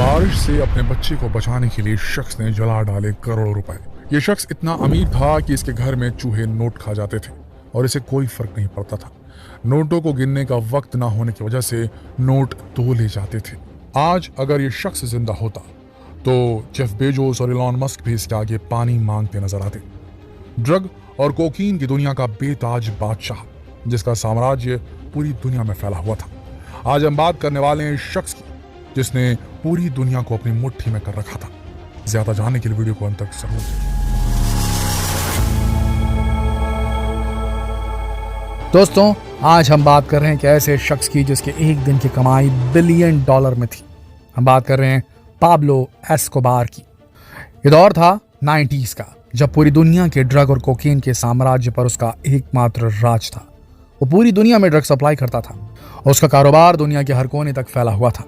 बारिश से अपने बच्चे को बचाने के लिए शख्स ने जला डाले करोड़ों रुपए। ये शख्स इतना अमीर था कि इसके घर में चूहे नोट खा जाते थे और इसे कोई फर्क नहीं पड़ता था। नोटों को गिनने का वक्त ना होने की वजह से नोट तोले जाते थे। आज अगर ये शख्स जिंदा होता तो जेफ बेजोस और इलॉन मस्क भी इसके आगे पानी मांगते नजर आते। ड्रग और कोकीन की दुनिया का बेताज बादशाह, जिसका साम्राज्य पूरी दुनिया में फैला हुआ था। आज हम बात करने वाले हैं शख्स की जिसने पूरी दुनिया को अपनी मुट्ठी में कर रखा था। ज्यादा जानने के लिए वीडियो को अंत तक जरूर देखें। दोस्तों, आज हम बात कर रहे हैं कि ऐसे शख्स की जिसके एक दिन की कमाई बिलियन डॉलर में थी। हम बात कर रहे हैं पाब्लो एस्कोबार की। ये दौर था 90s का, जब पूरी दुनिया के ड्रग और कोकीन के साम्राज्य पर उसका एकमात्र राज था। वो पूरी दुनिया में ड्रग सप्लाई करता था और उसका कारोबार दुनिया के हर कोने तक फैला हुआ था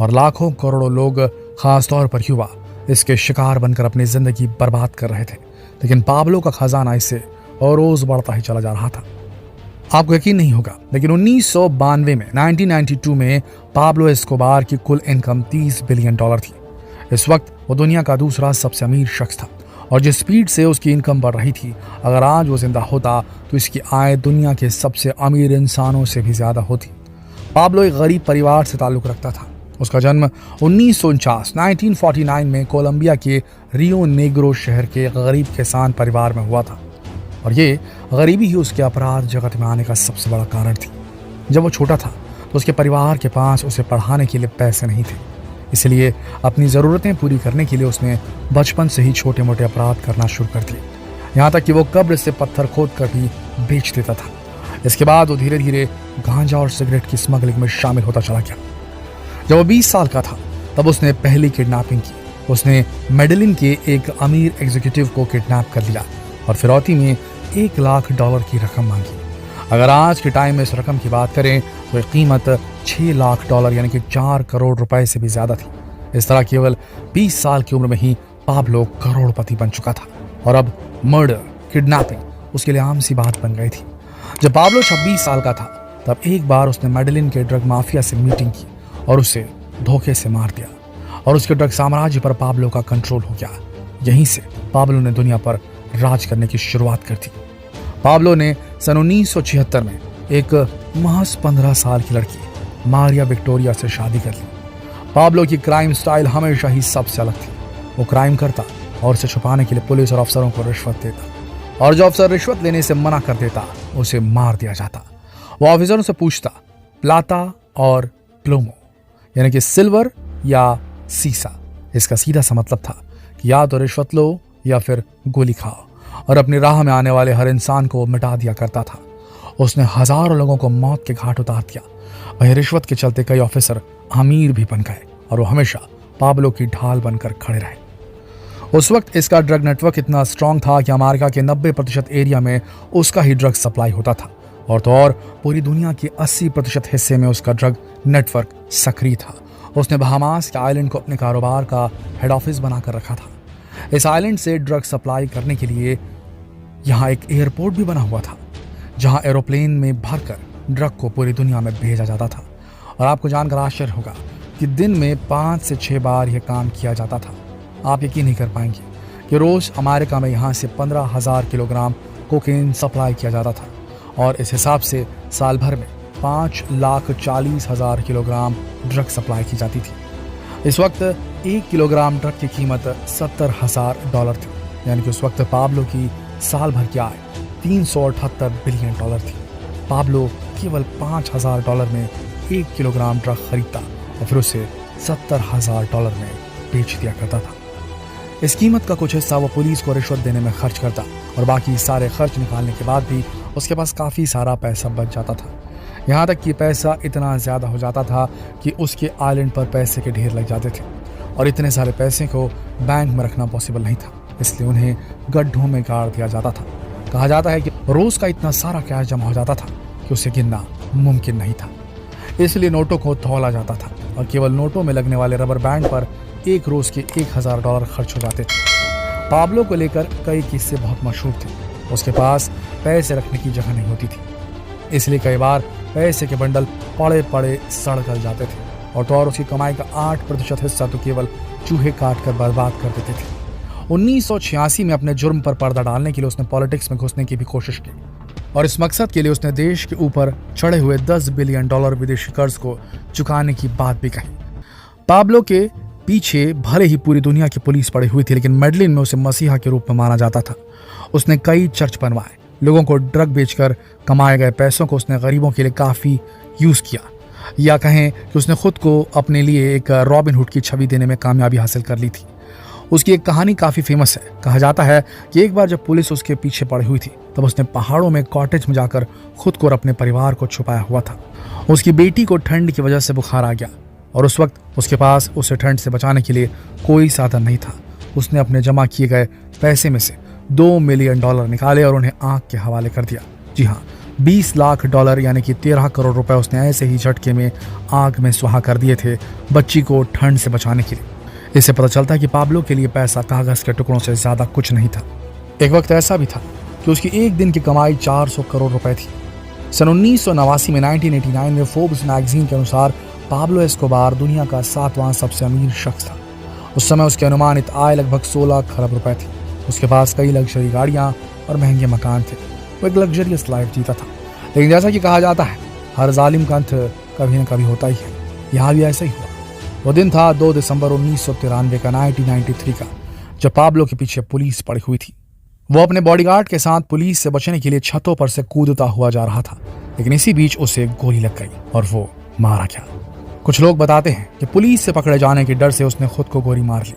और लाखों करोड़ों लोग, खासतौर पर युवा, इसके शिकार बनकर अपनी जिंदगी बर्बाद कर रहे थे। लेकिन पाब्लो का खजाना इससे और रोज बढ़ता ही चला जा रहा था। आपको यकीन नहीं होगा, लेकिन 1992 में 1992 में पाब्लो एस्कोबार की कुल इनकम 30 बिलियन डॉलर थी। इस वक्त वो दुनिया का दूसरा सबसे अमीर शख्स था और जिस स्पीड से उसकी इनकम बढ़ रही थी, अगर आज वो जिंदा होता तो इसकी आय दुनिया के सबसे अमीर इंसानों से भी ज्यादा होती। पाब्लो एक गरीब परिवार से ताल्लुक रखता था। उसका जन्म 1949 में कोलंबिया के रियो नेग्रो शहर के गरीब किसान परिवार में हुआ था और ये गरीबी ही उसके अपराध जगत में आने का सबसे बड़ा कारण थी। जब वो छोटा था तो उसके परिवार के पास उसे पढ़ाने के लिए पैसे नहीं थे, इसलिए अपनी ज़रूरतें पूरी करने के लिए उसने बचपन से ही छोटे मोटे अपराध करना शुरू कर दिए। यहाँ तक कि वो कब्र से पत्थर खोद कर भी बेच देता था। इसके बाद वो धीरे धीरे गांजा और सिगरेट की स्मगलिंग में शामिल होता चला गया। जब वो 20 साल का था तब उसने पहली किडनैपिंग की। उसने मेडलिन के एक अमीर एग्जीक्यूटिव को किडनैप कर लिया और फिरौती में $1 लाख की रकम मांगी। अगर आज के टाइम में इस रकम की बात करें तो कीमत $6 लाख यानी कि 4 करोड़ रुपए से भी ज्यादा थी। इस तरह केवल 20 साल की उम्र में ही पाब्लो करोड़पति बन चुका था और अब मर्डर, किडनैपिंग उसके लिए आम सी बात बन गई थी। जब पाब्लो 26 साल का था तब एक बार उसने मेडलिन के ड्रग माफिया से मीटिंग की और उसे धोखे से मार दिया और उसके ड्रग साम्राज्य पर पाब्लो का कंट्रोल हो गया। यहीं से पाब्लो ने दुनिया पर राज करने की शुरुआत कर दी। पाब्लो ने सन 1976 में एक महज 15 साल की लड़की मारिया विक्टोरिया से शादी कर ली। पाब्लो की क्राइम स्टाइल हमेशा ही सबसे अलग थी। वो क्राइम करता और उसे छुपाने के लिए पुलिस और अफसरों को रिश्वत देता और जो अफसर रिश्वत लेने से मना कर देता उसे मार दिया जाता। वो ऑफिसरों से पूछता प्लाता और प्लोमो, यानी कि सिल्वर या सीसा। इसका सीधा सा मतलब था कि या तो रिश्वत लो या फिर गोली खाओ, और अपनी राह में आने वाले हर इंसान को मिटा दिया करता था। उसने हजारों लोगों को मौत के घाट उतार दिया। वहीं रिश्वत के चलते कई ऑफिसर अमीर भी बन गए और वो हमेशा पाब्लो की ढाल बनकर खड़े रहे। उस वक्त इसका ड्रग नेटवर्क इतना स्ट्रांग था कि अमेरिका के 90% एरिया में उसका ही ड्रग सप्लाई होता था और तो और पूरी दुनिया के 80% हिस्से में उसका ड्रग नेटवर्क सक्रिय था। उसने बहामास के आइलैंड को अपने कारोबार का हेड ऑफिस बनाकर रखा था। इस आइलैंड से ड्रग सप्लाई करने के लिए यहाँ एक एयरपोर्ट भी बना हुआ था, जहाँ एरोप्लेन में भरकर ड्रग को पूरी दुनिया में भेजा जाता था। और आपको जानकर आश्चर्य होगा कि दिन में 5 से 6 बार यह काम किया जाता था। आप यकीन नहीं कर पाएंगे कि रोज अमेरिका में यहाँ से 15,000 किलोग्राम कोकेन सप्लाई किया जाता था और इस हिसाब से साल भर में 5,40,000 किलोग्राम ड्रग सप्लाई की जाती थी। इस वक्त 1 किलोग्राम ड्रग की कीमत $70,000 थी, यानी कि उस वक्त पाब्लो की साल भर की आय $378 बिलियन थी। पाब्लो केवल $5,000 में 1 किलोग्राम ड्रग खरीदता और फिर उसे $70,000 में बेच दिया करता था। इस कीमत का कुछ हिस्सा वो पुलिस को रिश्वत देने में खर्च करता और बाकी सारे खर्च निकालने के बाद भी उसके पास काफ़ी सारा पैसा बच जाता था। यहाँ तक कि पैसा इतना ज़्यादा हो जाता था कि उसके आइलैंड पर पैसे के ढेर लग जाते थे और इतने सारे पैसे को बैंक में रखना पॉसिबल नहीं था, इसलिए उन्हें गड्ढों में गाड़ दिया जाता था। कहा जाता है कि रोज़ का इतना सारा कैश जमा हो जाता था कि उसे गिनना मुमकिन नहीं था, इसलिए नोटों को तौला जाता था और केवल नोटों में लगने वाले रबर बैंड पर एक रोज़ के $1,000 खर्च हो जाते थे। पाब्लो को लेकर कई किस्से बहुत मशहूर थे। उसके पास पैसे रखने की जगह नहीं होती थी, इसलिए कई बार पैसे के बंडल पड़े पड़े सड़ गल जाते थे और तो और उसकी कमाई का 8% हिस्सा तो केवल चूहे काट कर बर्बाद कर देते थे। 1986 में अपने जुर्म पर पर्दा डालने के लिए उसने पॉलिटिक्स में घुसने की भी कोशिश की और इस मकसद के लिए उसने देश के ऊपर चढ़े हुए $10 बिलियन विदेशी कर्ज को चुकाने की बात भी कही। पाब्लो के पीछे भले ही पूरी दुनिया की पुलिस पड़ी हुई थी, लेकिन मेडलिन में उसे मसीहा के रूप में माना जाता था। उसने कई चर्च बनवाए, लोगों को ड्रग बेचकर कमाए गए पैसों को उसने गरीबों के लिए काफ़ी यूज़ किया, या कहें कि उसने खुद को अपने लिए एक रॉबिन हुड की छवि देने में कामयाबी हासिल कर ली थी। उसकी एक कहानी काफ़ी फेमस है। कहा जाता है कि एक बार जब पुलिस उसके पीछे पड़ी हुई थी तब उसने पहाड़ों में कॉटेज में जाकर खुद को और अपने परिवार को छुपाया हुआ था। उसकी बेटी को ठंड की वजह से बुखार आ गया और उस वक्त उसके पास उसे ठंड से बचाने के लिए कोई साधन नहीं था। उसने अपने जमा किए गए पैसे में से $2 मिलियन निकाले और उन्हें आग के हवाले कर दिया। जी हाँ, $20 लाख यानी कि 13 करोड़ रुपए उसने ऐसे ही झटके में आग में सुहा कर दिए थे बच्ची को ठंड से बचाने के लिए। इससे पता चलता है कि पाब्लो के लिए पैसा कागज के टुकड़ों से ज्यादा कुछ नहीं था। एक वक्त ऐसा भी था कि उसकी एक दिन की कमाई 400 करोड़ रुपए थी। सन 1989 में 1989 में फोर्ब्स मैगजीन के अनुसार पाब्लो एस्कोबार दुनिया का 7वां सबसे अमीर शख्स था। उस समय उसकी अनुमानित आय लगभग 16 खरब रुपए थी। उसके पास कई लग्जरी गाड़ियां और महंगे मकान थे। वो एक लग्जरियस लाइफ जीता था। लेकिन जैसा कि कहा जाता है, हर जालिम का अंत कभी न कभी होता ही है। यहाँ भी ऐसा ही हुआ। वो दिन था 2 दिसंबर 1993 का 1993 का, जब पाब्लो के पीछे पुलिस पड़ी हुई थी। वो अपने बॉडीगार्ड के साथ पुलिस से बचने के लिए छतों पर से कूदता हुआ जा रहा था, लेकिन इसी बीच उसे गोली लग गई और वो मारा गया। कुछ लोग बताते हैं कि पुलिस से पकड़े जाने के डर से उसने खुद को गोली मार ली।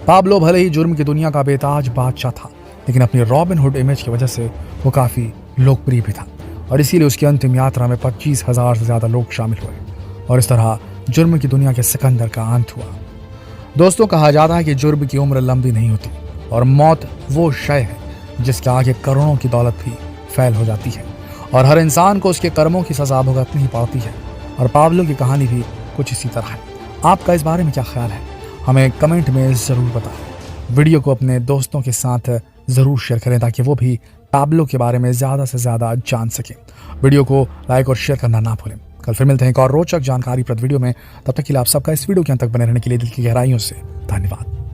पाब्लो भले ही जुर्म की दुनिया का बेताज बादशाह था, लेकिन अपनी रॉबिन हुड इमेज की वजह से वो काफी लोकप्रिय भी था और इसीलिए उसकी अंतिम यात्रा में 25,000 से ज्यादा लोग शामिल हुए और इस तरह जुर्म की दुनिया के सिकंदर का अंत हुआ। दोस्तों, कहा जाता है कि जुर्म की उम्र लंबी नहीं होती और मौत वो शय है जिसके आगे करोड़ों की दौलत भी फैल हो जाती है और हर इंसान को उसके कर्मों की सजा भुगतनी ही पड़ती है। और पाब्लो की कहानी भी कुछ इसी तरह है। आपका इस बारे में क्या ख्याल है, हमें कमेंट में ज़रूर बताएं। वीडियो को अपने दोस्तों के साथ ज़रूर शेयर करें ताकि वो भी पाब्लो के बारे में ज़्यादा से ज़्यादा जान सकें। वीडियो को लाइक और शेयर करना ना भूलें। कल फिर मिलते हैं एक और रोचक जानकारीप्रद वीडियो में। तब तक के लिए आप सबका इस वीडियो के अंत तक बने रहने के लिए दिल की गहराइयों से धन्यवाद।